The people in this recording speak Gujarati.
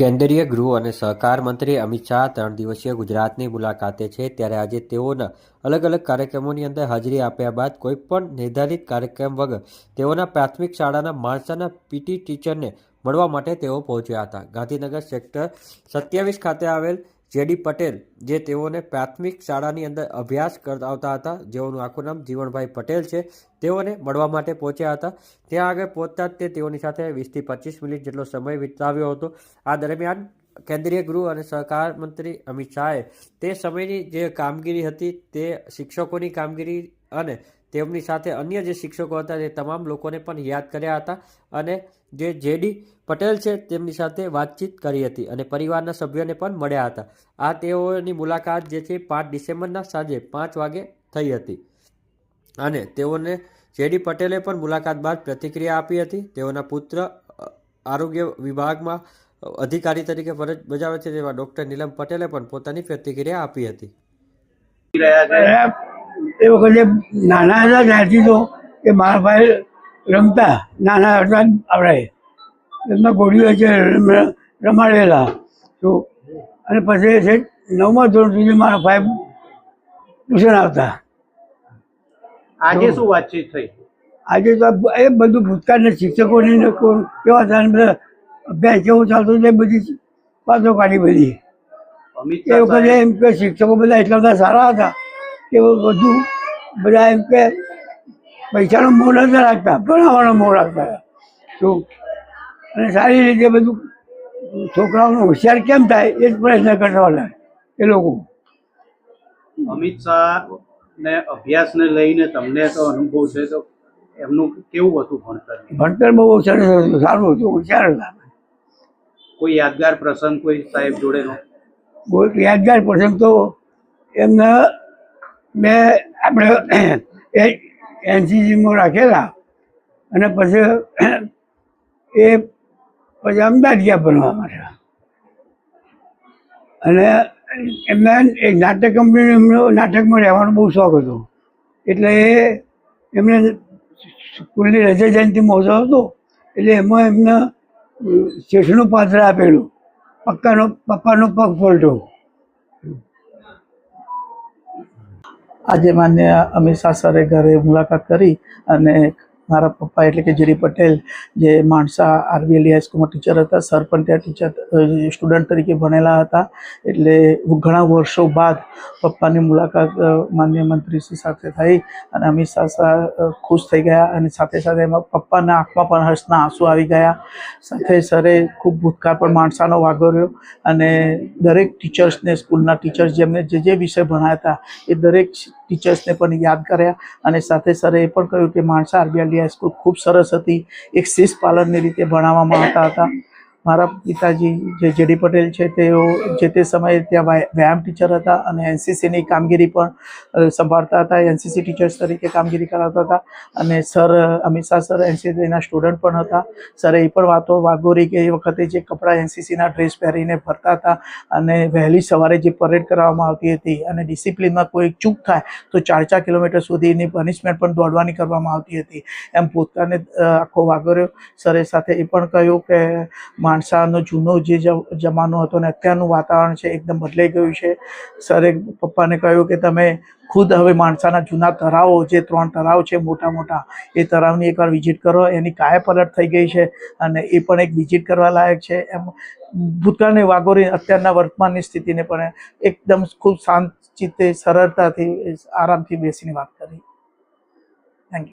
કેન્દ્રીય ગૃહ અને સહકાર મંત્રી અમિત શાહ 3 દિવસીય ગુજરાતની મુલાકાતે છે ત્યારે આજે તેઓના અલગ અલગ કાર્યક્રમોની અંદર હાજરી આપ્યા બાદ કોઈપણ નિર્ધારિત કાર્યક્રમ વગર તેઓના પ્રાથમિક શાળાના માણસાના પીટી ટીચરને મળવા માટે તેઓ પહોંચ્યા હતા। ગાંધીનગર સેક્ટર 27 ખાતે આવેલ જેડી પટેલ જે તેઓને પ્રાથમિક શાળાની અંદર અભ્યાસ કરાવતા હતા, જેઓનું આખું નામ જીવણભાઈ પટેલ છે, તેઓને મળવા માટે પહોંચ્યા હતા। ત્યાં આગળ પહોંચતા જ તેઓની સાથે 20 થી 25 મિનિટ જેટલો સમય વિતાવ્યો હતો। આ દરમિયાન કેન્દ્રીય ગૃહ અને સહકાર મંત્રી અમિત શાહે તે સમયની જે કામગીરી હતી તે શિક્ષકોની કામગીરી અને તેમની સાથે અન્ય જે શિક્ષકો હતા તે તમામ લોકોને પણ યાદ કર્યા હતા અને જે જેડી પટેલ છે તેમની સાથે વાતચીત કરી હતી અને પરિવારના સભ્યોને પણ મળ્યા હતા। આ તેઓની મુલાકાત જે છે 5 ડિસેમ્બરના સાંજે 5 વાગે થઈ હતી અને તેઓને જેડી પટેલે પણ મુલાકાત બાદ પ્રતિક્રિયા આપી હતી। તેઓના પુત્ર આરોગ્ય વિભાગમાં અધિકારી તરીકે ફરજ બજાવે છે તેવા ડોક્ટર નીલમ પટેલે પણ પોતાની પ્રતિક્રિયા આપી હતી। એ વખતે નાના હતા ત્યારથી તો એ મારા ભાઈ રમતા નાના હતા આપણે એમના ગોળીઓ છે રમાડેલા તો અને પછી છે 9મા ધોરણ સુધી મારા ભાઈ ટ્યુશન આવતા। આજે શું વાતચીત થઈ? આજે તો એ બધું ભૂતકાળના શિક્ષકોની કેવા હતા બધા અભ્યાસ કેવો ચાલતો એ બધી વાતો કાઢી બધી। એ વખતે એમ કે શિક્ષકો બધા એટલા બધા સારા હતા કે બધું બધા એમ કે પૈસાનો મોહ નતા રાખતા, ભણાવવાનો મોહ રાખતા તો અને સારી રીતે બધું છોકરાઓનો હોશિયાર કેમ થાય એ જ પ્રયત્ન કરતા હતા એ લોકો। અમિત શાહ ને અભ્યાસને લઈને તમને તો અનુભવ છે, તો એમનું કેવું હતું ભણતર? ભણતર બહુ સરસ હતું, સારું હતું, હોશિયાર હતા। કોઈ યાદગાર પ્રસંગ કોઈ સાહેબ જોડેનો? બહુ યાદગાર પ્રસંગ તો એમના મેં આપણે એનસીસીમાં રાખેલા અને પછી એ પછી અમદાવાદ ગયા ભણવા માટે અને એમના એક નાટક કંપનીનો એમનો નાટકમાં રહેવાનો બહુ શોખ હતો એટલે એમને સ્કૂલની રજા જયંતિ મહોત્સવ હતો એટલે એમાં એમને શેઠનું પાત્ર આપેલું, પપ્પાનો પગ ફોલટો। આજે માન્ય અમિત શાહ સરે ઘરે મુલાકાત કરી અને મારા પપ્પા એટલે કે જેડી પટેલ જે માણસા આરબીએલઈ હાઈસ્કૂલમાં ટીચર હતા, સર પણ ત્યાં ટીચર સ્ટુડન્ટ તરીકે ભણેલા હતા એટલે ઘણા વર્ષો બાદ પપ્પાની મુલાકાત માન્ય મંત્રીશ્રી સાથે થઈ અને અમિત શાહ ખુશ થઈ ગયા અને સાથે સાથે એમાં પપ્પાના આંખમાં પણ હર્ષના આંસુ આવી ગયા। સાથે સરે ખૂબ ભૂતકાળ પણ માણસાનો વાગોર્યો અને દરેક ટીચર્સને સ્કૂલના ટીચર્સ જેમને જે વિષય ભણાયા હતા એ દરેક ટીચર્સને પણ યાદ કર્યા અને સાથે સરે એ પણ કહ્યું કે માણસા આરબીએલઈ હાઈસ્કૂલ ખૂબ સરસ હતી, એક શિસ્ત પાલનની રીતે ભણાવવામાં આવતા હતા। મારા પિતાજી જે જેડી પટેલ છે તેઓ જે તે સમયે ત્યાં વ્યાયામ ટીચર હતા અને એનસીસીની કામગીરી પણ સંભાળતા હતા, એનસીસી ટીચર્સ તરીકે કામગીરી કરાવતા હતા અને સર અમિત શાહ સર એનસીસીના સ્ટુડન્ટ પણ હતા। સરે એ પણ વાતો વાગોરી કે એ વખતે જે કપડાં એનસીસીના ડ્રેસ પહેરીને ફરતા હતા અને વહેલી સવારે જે પરેડ કરવામાં આવતી હતી અને ડિસિપ્લિનમાં કોઈ ચૂક થાય તો 4 કિલોમીટર સુધીની પનિશમેન્ટ પણ દોડવાની કરવામાં આવતી હતી, એમ પોતાને આખો વાગોર્યો। સરે સાથે એ પણ કહ્યું કે માણસાનો જૂનો જે જમાનો હતો ને અત્યારનું વાતાવરણ છે એકદમ બદલાઈ ગયું છે। સરે પપ્પાને કહ્યું કે તમે ખુદ હવે માણસાના જૂના તળાવો જે 3 તળાવ છે મોટા મોટા એ તળાવની એકવાર વિઝિટ કરો, એની કાયાપલટ થઈ ગઈ છે અને એ પણ એક વિઝિટ કરવા લાયક છે। એમ ભૂતકાળને વાગોરી અત્યારના વર્તમાનની સ્થિતિને પણ એકદમ ખૂબ શાંત ચિત્તે સરળતાથી આરામથી બેસીને વાત કરી। Thank you.